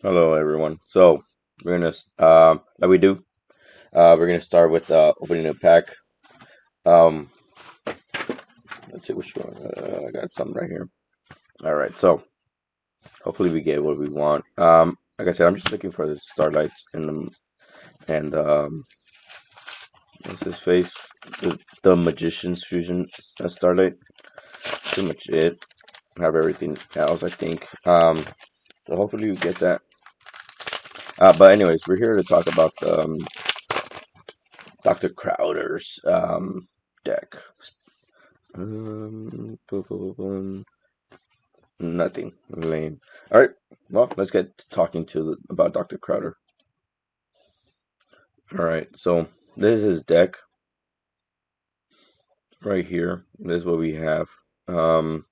Hello, everyone. So we're gonna, like we do, we're gonna start with opening a pack. Um, let's see which one. I got some right here. All right. So hopefully we get what we want. Like I said, I'm just looking for the starlights and what's his face? The magician's fusion starlight. Pretty much it. Have everything else, I think. So hopefully we get that. But anyways, we're here to talk about Dr. Crowder's deck. Boom, boom, boom, boom. Nothing. Lame. All right. Well, let's get to talking about Dr. Crowder. All right. So this is his deck right here. This is what we have. Um,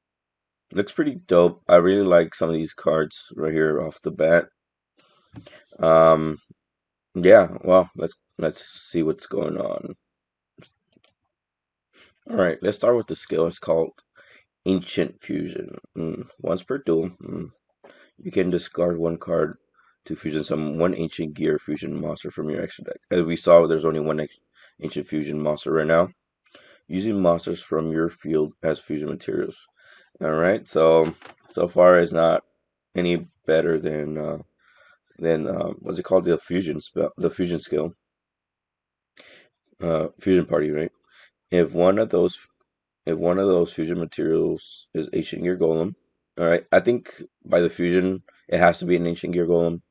looks pretty dope. I really like some of these cards right here off the bat. Um, yeah. Well, let's see what's going on. All right. Let's start with the skill. It's called Ancient Fusion. Once per duel. You can discard one card to fusion some one ancient gear fusion monster from your extra deck. As we saw, there's only one ancient fusion monster right now. Using monsters from your field as fusion materials. All right, so far it's not any better than what's it called, the fusion spell, the fusion skill, fusion party, right? If one of those if one of those fusion materials is ancient gear golem, all right. I think by the fusion it has to be an ancient gear golem.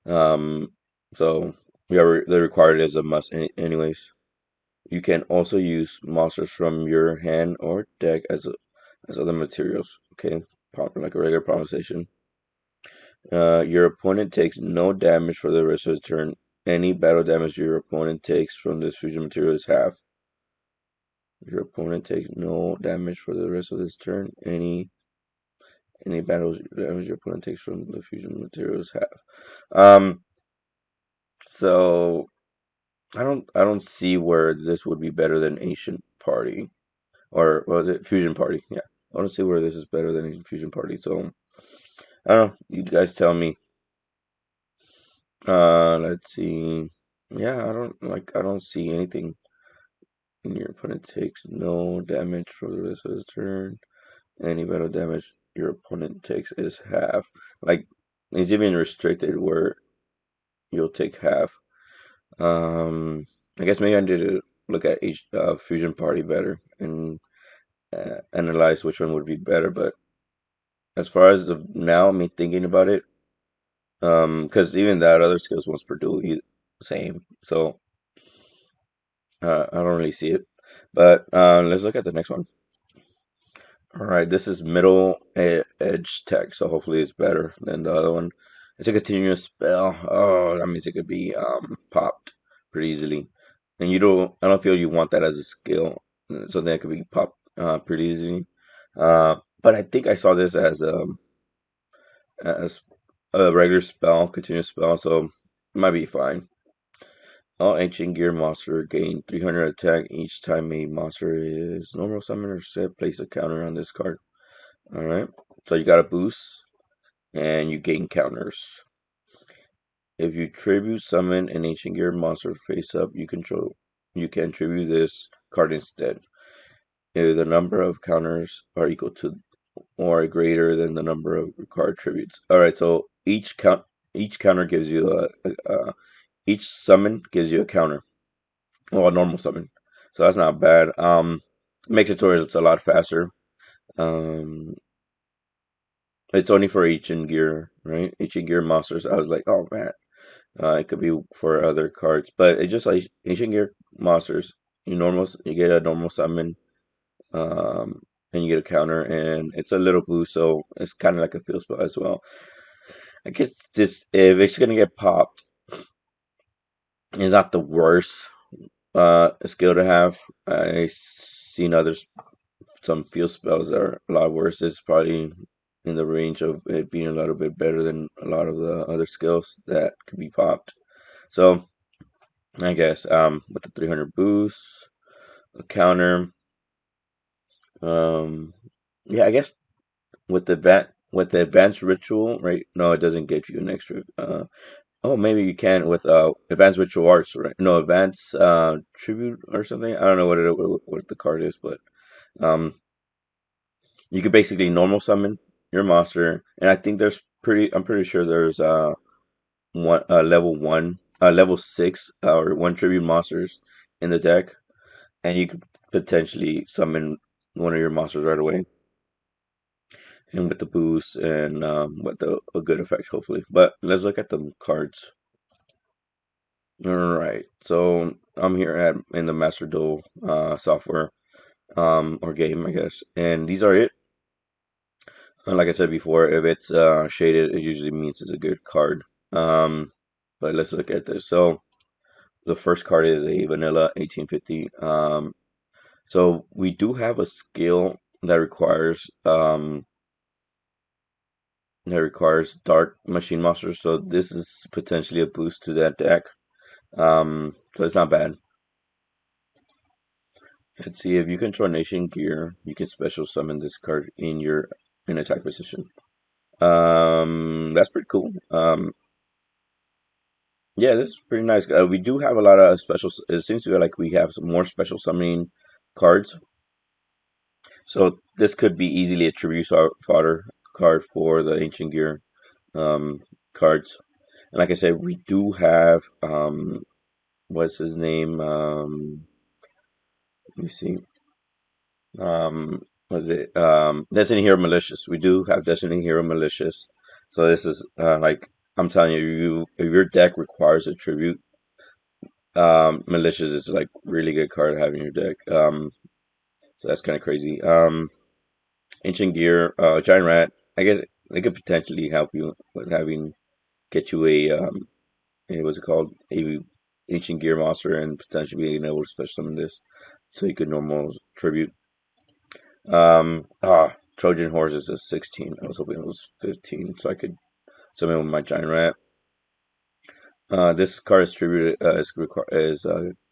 Um, so yeah, they require it as a must anyways. You can also use monsters from your hand or deck as other materials. Okay, like a regular power station. Your opponent takes no damage for the rest of the turn. Any battle damage your opponent takes from this fusion material is half. Your opponent takes no damage for the rest of this turn. Any battle damage your opponent takes from the fusion material is half. Um, so I don't see where this would be better than Ancient Party or what was it Fusion Party? Yeah, I don't see where this is better than Ancient Fusion Party. So I don't know. You guys tell me. Let's see. Yeah, I don't see anything. Your opponent takes no damage for the rest of the turn. Any battle damage your opponent takes is half. Like it's even restricted where you'll take half. I guess maybe I need to look at each fusion party better and analyze which one would be better. But as far as of now, me thinking about it, because even that other skills one's Purdue same, so I don't really see it. But let's look at the next one. All right, this is middle edge tech, so hopefully it's better than the other one. It's a continuous spell. Oh, that means it could be popped pretty easily. And I don't feel you want that as a skill, something that could be popped pretty easily. But I think I saw this as a regular spell, continuous spell, so it might be fine. All ancient gear monster gain 300 attack each time a monster is normal summon or set. Place a counter on this card. All right, so you got a boost and you gain counters. If you tribute summon an ancient gear monster face up you control, you can tribute this card instead. If the number of counters are equal to or greater than the number of card tributes. All right, so each counter gives you each summon gives you a counter. Well, a normal summon, so that's not bad. Makes it to where it's a lot faster. Um, it's only for ancient gear, right? Ancient gear monsters. I was like, oh man, it could be for other cards, but it's just like ancient gear monsters. You get a normal summon, um, and you get a counter, and it's a little boost, so it's kind of like a field spell as well. I guess this if it's gonna get popped, it's not the worst skill to have. I've seen others some field spells that are a lot worse. It's probably in the range of it being a little bit better than a lot of the other skills that could be popped. So I guess with the 300 boost, a counter, um yeah, I guess with the with the advanced ritual, right? No, it doesn't get you an extra. Oh, maybe you can with advanced ritual arts, right? No, advanced tribute or something. I don't know what the card is, but um, you could basically normal summon your monster, and I think there's pretty. I'm pretty sure there's level 6 or one tribute monsters in the deck, and you could potentially summon one of your monsters right away, and with the boost and with a good effect, hopefully. But let's look at the cards. All right, so I'm here at in the Master Duel software or game, I guess, and these are it. Like I said before, if it's shaded, it usually means it's a good card. Um, but let's look at this. So the first card is a vanilla 1850. So we do have a skill that requires Dark Machine Monsters. So this is potentially a boost to that deck. So it's not bad. Let's see, if you control Nation Gear, you can special summon this card in attack position. That's pretty cool. Yeah, this is pretty nice. We do have a lot of special. It seems to be like we have some more special summoning cards. So this could be easily a tribute fodder card for the Ancient Gear cards. And like I said, we do have what's his name? Let me see. Was it Destiny Hero Malicious? We do have Destiny Hero Malicious. So this is like I'm telling you, if your deck requires a tribute, Malicious is like really good card to have in your deck. So that's kind of crazy. Ancient Gear, Giant Rat. I guess they could potentially help you with having get you what's it called, a Ancient Gear monster, and potentially being able to special summon this, so you could normal tribute. Trojan Horse is a 16. I was hoping it was 15, so I could summon with my Giant Rat. This card is tribute is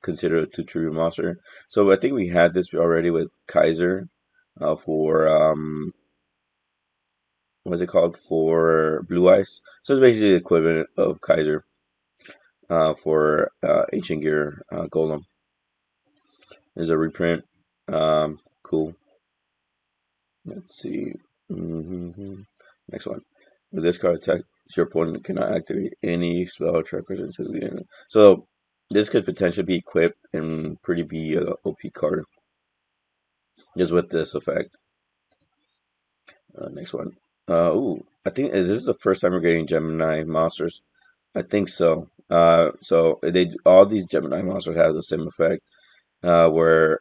considered a 2 tribute monster. So I think we had this already with Kaiser for what's it called, for Blue Eyes. So it's basically the equivalent of Kaiser for Ancient Gear Golem. Is a reprint. Cool. Let's see. Next one. With this card attack, your opponent cannot activate any spell trackers until the end. So this could potentially be equipped and pretty be a OP card just with this effect. Next one. I think is this the first time we're getting Gemini monsters? I think so. So they all these Gemini monsters have the same effect. Where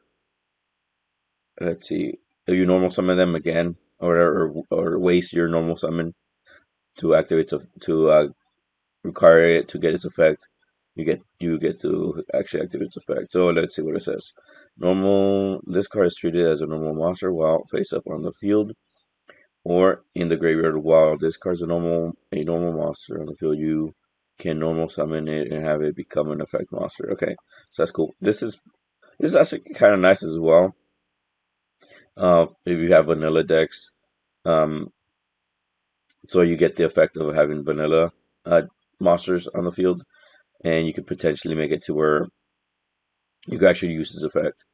let's see, if you normal summon them again, or waste your normal summon to activate to require it to get its effect, you get to actually activate its effect. So let's see what it says. Normal. This card is treated as a normal monster while face up on the field or in the graveyard. While this card is a normal monster on the field, you can normal summon it and have it become an effect monster. Okay, so that's cool. This is actually kind of nice as well. If you have vanilla decks, um, so you get the effect of having vanilla monsters on the field, and you could potentially make it to where you can actually use this effect.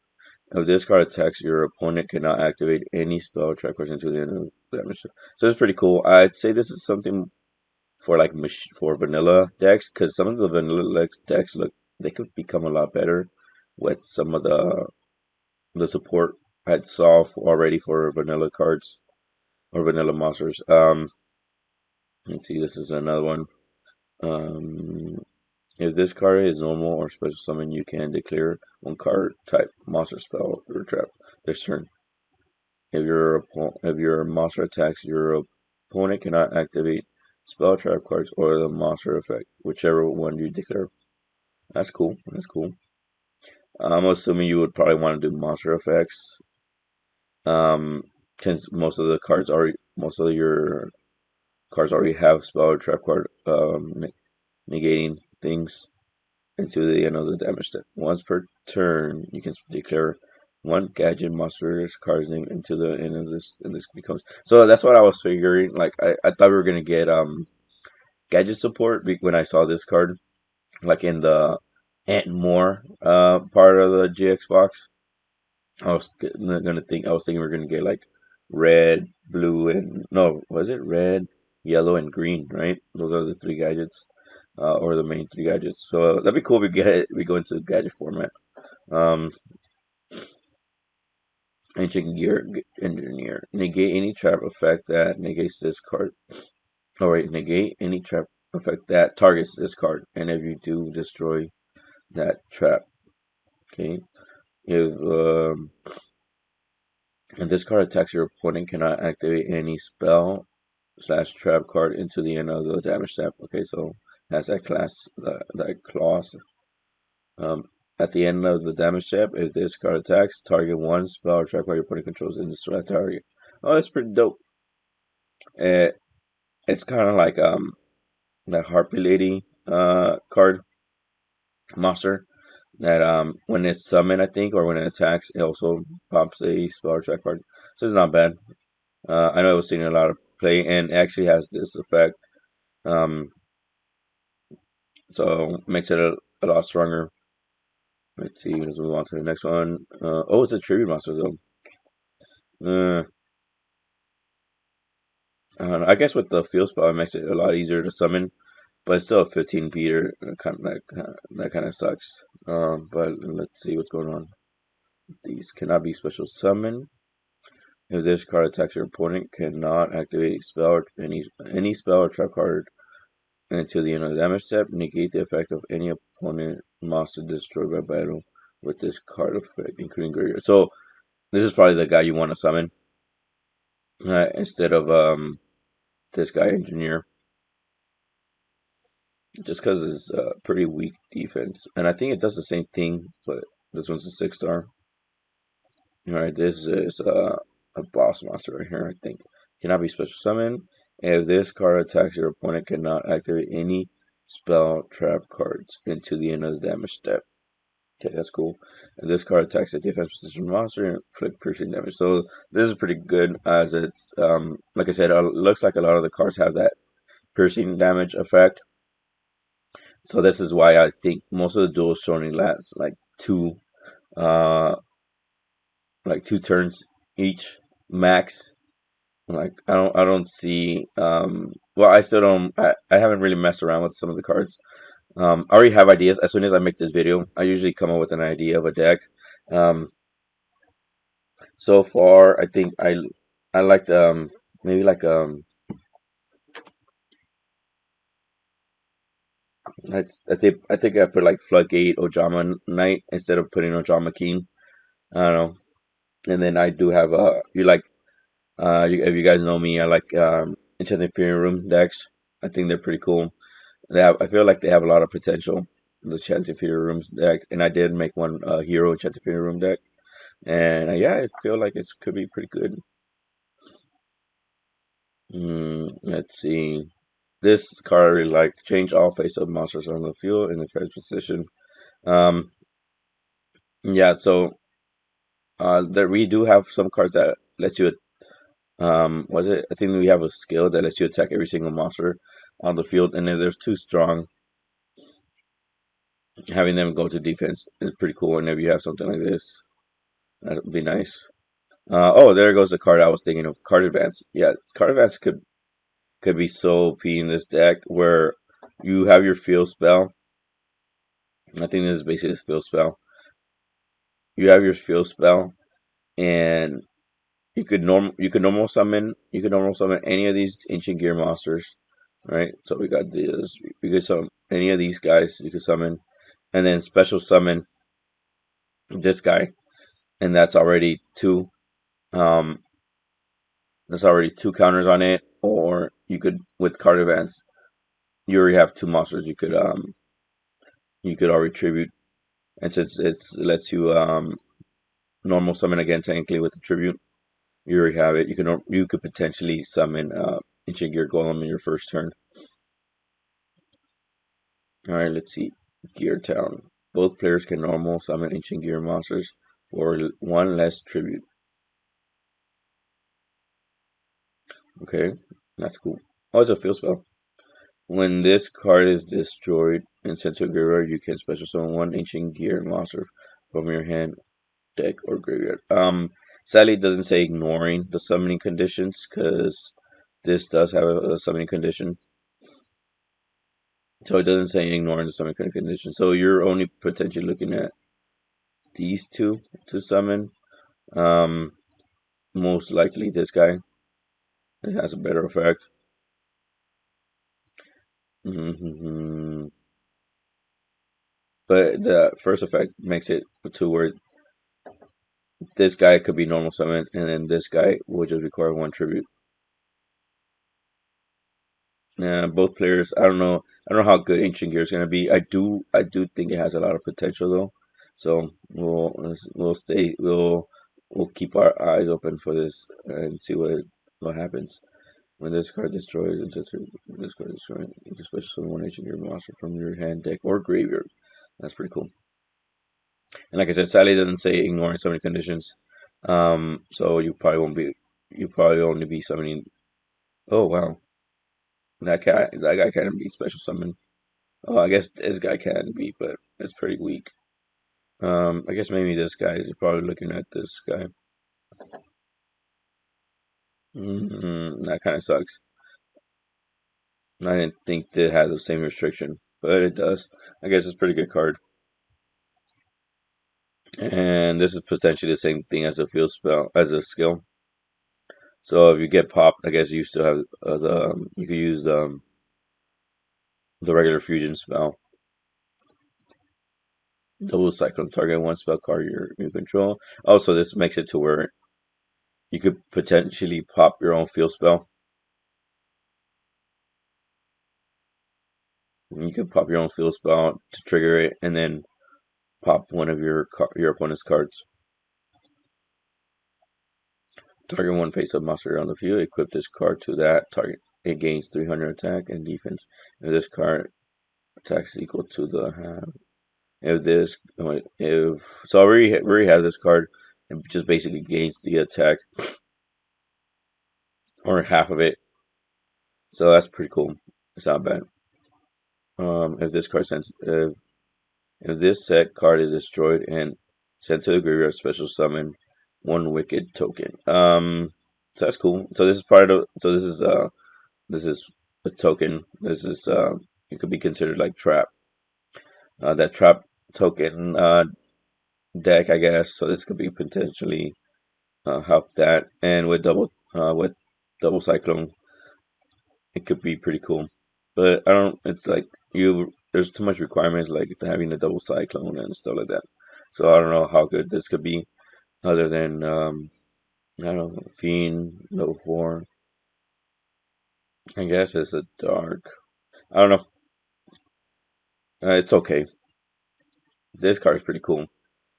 If this card attacks, your opponent cannot activate any spell trackers until the end of the damage. So it's pretty cool. I'd say this is something for like for vanilla decks, because some of the vanilla decks they could become a lot better with some of the support I saw already for vanilla cards or vanilla monsters. Let's see, this is another one. If this card is normal or special summon, you can declare one card type monster spell or trap this turn. If your monster attacks, your opponent cannot activate spell trap cards or the monster effect, whichever one you declare. That's cool. That's cool. I'm assuming you would probably want to do monster effects. Since most of your cards already have spell trap card negating things into the end of the damage step. Once per turn, you can declare one gadget monster's card's name into the end of this, and this becomes. So that's what I was figuring. Like I thought we were gonna get gadget support when I saw this card, like in the and more part of the GX box. I was thinking we are gonna get like red, blue, and no, was it red, yellow, and green? Right, those are the three gadgets, or the main three gadgets. So that'd be cool. We go into gadget format. Um, Ancient Gear Engineer. Negate any trap effect that negates this card. Oh wait, negate any trap effect that targets this card, and if you do, destroy that trap. Okay. If and this card attacks your opponent, cannot activate any spell slash trap card into the end of the damage step. Okay, so has that that clause. At the end of the damage step, if this card attacks, target one spell or trap card your opponent controls and destroy that target. Oh, that's pretty dope. It's kind of like that Harpy Lady card monster that when it's summoned, I think, or when it attacks, it also pops a spell or trap card. So it's not bad. I know I was seeing a lot of play, and it actually has this effect. Um, so makes it a lot stronger. Let's see. Let's move on to the next one. Oh, it's a tribute monster though. Uh, I don't know. I guess with the field spell, it makes it a lot easier to summon, but it's still a 15 beater. That kind of sucks. But let's see what's going on. These cannot be special summon. If this card attacks your opponent, cannot activate a spell or any spell or trap card until the end of the damage step. Negate the effect of any opponent monster destroyed by battle with this card effect, including graveyard. So this is probably the guy you want to summon instead of this guy engineer, just because it's pretty weak defense, and I think it does the same thing, but this one's a 6-star. All right, this is a boss monster right here. I think cannot be special summoned. If this card attacks your opponent, cannot activate any spell trap cards into the end of the damage step. Okay, that's cool. And this card attacks a defense position monster and inflict piercing damage. So this is pretty good, as it's like I said, it looks like a lot of the cards have that piercing damage effect. So this is why I think most of the duels only last uh like two turns each max. Like I don't see well, I still don't I haven't really messed around with some of the cards. I already have ideas. As soon as I make this video, I usually come up with an idea of a deck. Um so far I think I liked maybe like I think I put like Floodgate Ojama Knight instead of putting Ojama King. I don't know. And then I do have you like if you guys know me, I like Enchanted Fury Room decks. I think they're pretty cool. I feel like they have a lot of potential. The Enchanted Fury Rooms deck, and I did make one Hero Enchanted Fury Room deck, and yeah, I feel like it could be pretty good. Let's see. This card like change all face-up monsters on the field in the first position. Um, yeah, so there we do have some cards that lets you was it? I think we have a skill that lets you attack every single monster on the field, and if they're too strong, having them go to defense is pretty cool. And if you have something like this, that would be nice. Oh, there goes the card I was thinking of. Card advance. Yeah, card advance could be so OP in this deck where you have your field spell. I think this is basically a field spell. You have your field spell, and you could normal summon any of these ancient gear monsters, right? So we got this. We could summon any of these guys. You could summon, and then special summon this guy, and that's already two. Um, that's already two counters on it. Or you could with card advance, you already have two monsters. You could already tribute, and since it lets you normal summon again technically with the tribute, you already have it. You could potentially summon Ancient Gear Golem in your first turn. Alright, let's see. Gear Town. Both players can normal summon Ancient Gear monsters for one less tribute. Okay, that's cool. Oh, it's a field spell. When this card is destroyed and sent to a graveyard, you can special summon one ancient gear monster from your hand, deck, or graveyard. Sadly, it doesn't say ignoring the summoning conditions because this does have a summoning condition. So it doesn't say ignoring the summoning condition. So you're only potentially looking at these two to summon. Um, Most likely this guy. It has a better effect. Mm-hmm. But the first effect makes it to where this guy could be normal summon, and then this guy will just require one tribute. Both players. I don't know. I don't know how good Ancient Gear is gonna be. I do think it has a lot of potential though. So we'll keep our eyes open for this and see what happens. When this card destroys, this card destroys, you can special summon one Ancient Gear monster from your hand, deck, or graveyard. That's pretty cool. And like I said, sadly, it doesn't say ignoring summoning conditions. So you probably won't be. You probably only be summoning. Oh wow, that guy can't be special summon. Oh, I guess this guy can be, but it's pretty weak. I guess maybe this guy is probably looking at this guy. That kind of sucks. I didn't think that it had the same restriction, but it does. I guess it's a pretty good card. And this is potentially the same thing as a field spell, as a skill. So if you get popped, I guess you still have you could use the regular fusion spell. Double cyclone, target one spell card you control. Also, this makes it to where you could potentially pop your own field spell. You could pop your own field spell to trigger it, and then pop one of your opponent's cards. Target one face-up monster on the field. Equip this card to that target. It gains 300 attack and defense. If this card attacks equal to the half. If so, I already have this card. It just basically gains the attack or half of it. So that's pretty cool. It's not bad. If this card sends if this set card is destroyed and sent to the graveyard, special summon one wicked token. So that's cool. So this is part of. So this is a token. This is it could be considered like trap. That trap token deck, I guess. So this could be potentially help that, and with double cyclone, it could be pretty cool. But I don't. It's like there's too much requirements like having a double cyclone and stuff like that. So I don't know how good this could be, other than I don't know, Fiend level 4. I guess it's a dark. I don't know. It's okay. This card is pretty cool.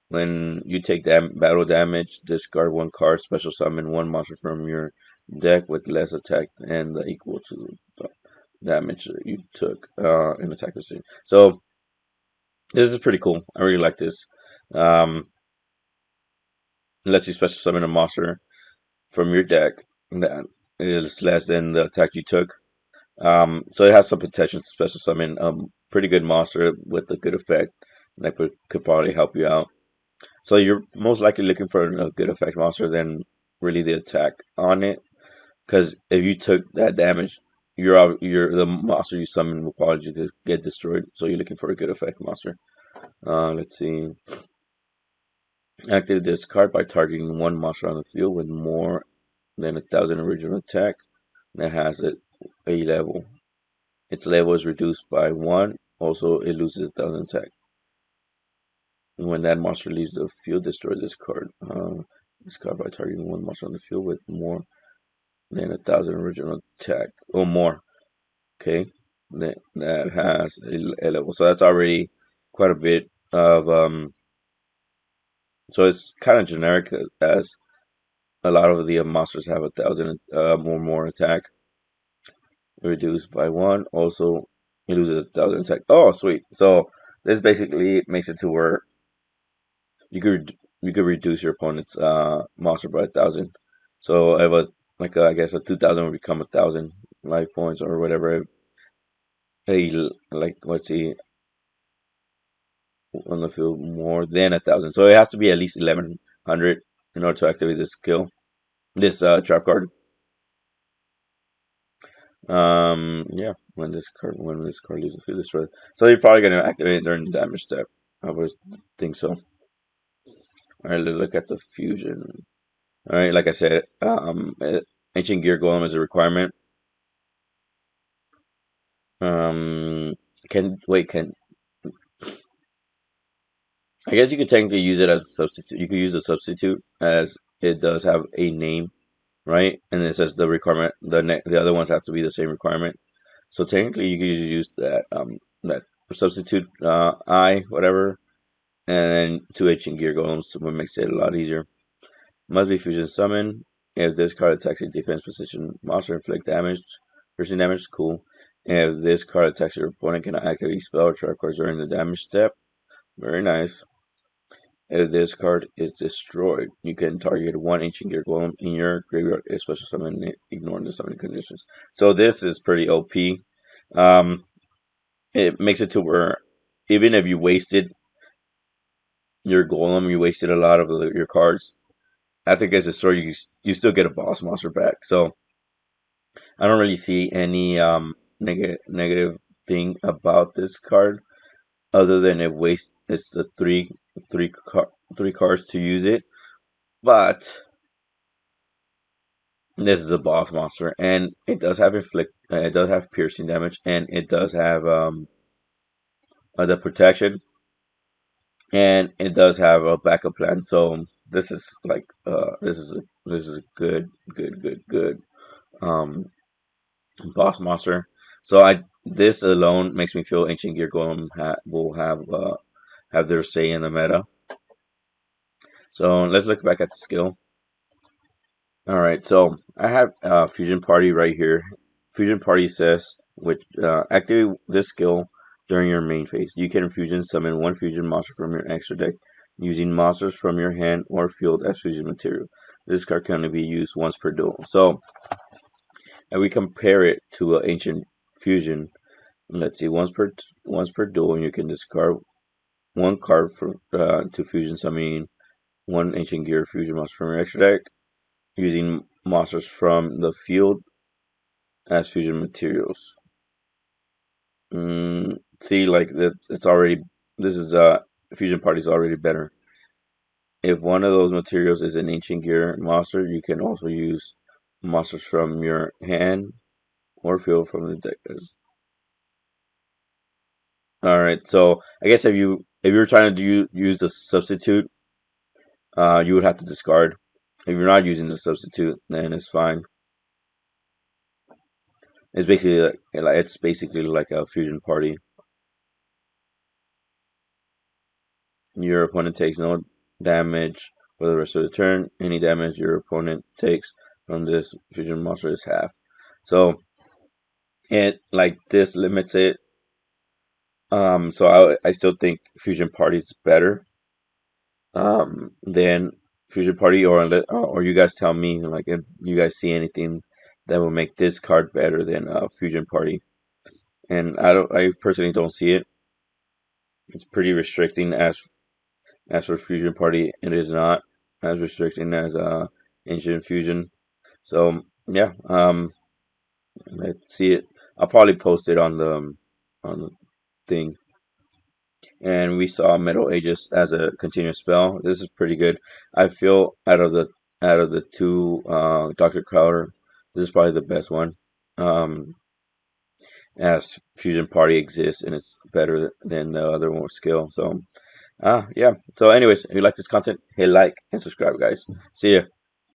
When you take battle damage, discard one card, special summon one monster from your deck with less attack and equal to the damage you took in attack receipt. So this is pretty cool. I really like this. Um, Unless you special summon a monster from your deck that is less than the attack you took. So it has some potential to special summon pretty good monster with a good effect that could probably help you out. So you're most likely looking for a good effect monster than really the attack on it. Because if you took that damage, you're the monster you summon will probably just get destroyed. So you're looking for a good effect monster. Let's see. Activate this card by targeting one monster on the field with more than 1,000 original attack that has a level. Its level is reduced by 1. Also, it loses 1,000 attack. When that monster leaves the field, destroy this card. This card by targeting one monster on the field with more than 1,000 original attack or more. Okay, that has a level. So that's already quite a bit of So it's kind of generic as a lot of the monsters have 1,000 more attack reduced by 1. Also, it loses 1,000 attack. Oh, sweet. So this basically makes it to where you could you could reduce your opponent's monster by 1,000. So if a I guess a 2,000 would become 1,000 life points or whatever. Let's see, on the field more than 1,000. So it has to be at least 1,100 in order to activate this skill, this trap card. Yeah, when this card leaves the field, destroy it. So you're probably gonna activate it during the damage step. I would think so. All right, let's look at the fusion. All right, like I said, ancient gear golem is a requirement. Can wait can I guess you could technically use it as a substitute. You could use a substitute as it does have a name, right? And it says the requirement. The other ones have to be the same requirement. So technically, you could use that substitute I whatever, and then two ancient gear golems, what makes it a lot easier. Must be fusion summon. If this card attacks a defense position monster, inflict damage, piercing damage, cool. And if this card attacks your opponent, cannot activate spell or trap cards during the damage step. Very nice. If this card is destroyed, you can target one ancient gear golem in your graveyard, a special summon, ignoring the summoning conditions. So this is pretty OP. It makes it to where even if you wasted your golem, you wasted a lot of your cards. After it gets destroyed, you still get a boss monster back. So I don't really see any negative thing about this card other than it's the three cards to use it. But this is a boss monster, and it does have it does have piercing damage, and it does have the protection, and it does have a backup plan. So this is this is a good um boss monster. So I this alone makes me feel Ancient Gear Golem will have their say in the meta. So let's look back at the skill. All right, so I have Fusion Party right here. Fusion Party says, which activate this skill during your main phase. You can fusion summon one fusion monster from your extra deck using monsters from your hand or field as fusion material. This card can only be used once per duel. So, and we compare it to an Ancient Fusion. Let's see, once per duel, you can discard one card for to fusion summon one Ancient Gear fusion monster from your extra deck using monsters from the field as fusion materials. See, like it's already this is fusion party is already better. If one of those materials is an ancient gear monster, you can also use monsters from your hand or field from the deck. All right, so I guess if you're trying to use the substitute, you would have to discard. If you're not using the substitute, then it's fine. It's basically like a fusion party. Your opponent takes no damage for the rest of the turn. Any damage your opponent takes from this fusion monster is half. So it like this limits it. So I still think fusion party is better than fusion party, or you guys tell me like if you guys see anything that will make this card better than fusion party. And I personally don't see it. It's pretty restricting as for fusion party. It is not as restricting as ancient fusion. So yeah, let's see it. I'll probably post it on the thing. And we saw Middle Ages as a continuous spell. This is pretty good. I feel out of the two Dr. Crowder, this is probably the best one. As Fusion Party exists and it's better than the other one with skill. So yeah. So anyways, if you like this content, hit like and subscribe, guys. See ya.